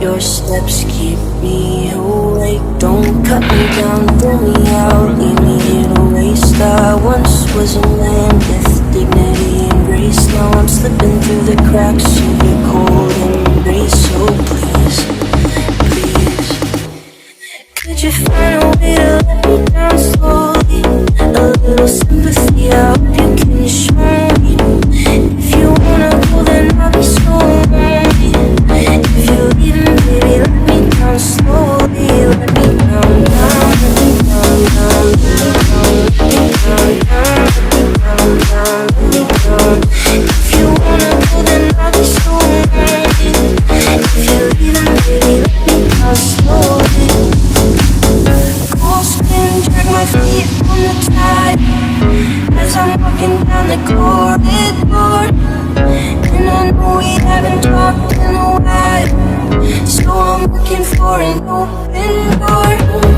Your steps keep me awake. Don't cut me down, throw me out, leave me here to waste. I once was a man with dignity and grace. Now I'm slipping through the cracks of your cold embrace. So please, please, could you find a way to let me down slowly? A little sympathy, I hope you can show me. If you wanna go, then I'll be so lonely. If you're leaving, baby, let me down slowly. Let me down, down, let me down, down, let me down, down, let me down, down, let me down. If you wanna go, then I'll be so lonely. If you're leaving, baby, let me down slowly. Full spin, drag my feet on the tide as I'm walking down the corridor. And I know we haven't talked in a while, so I'm looking for an open door.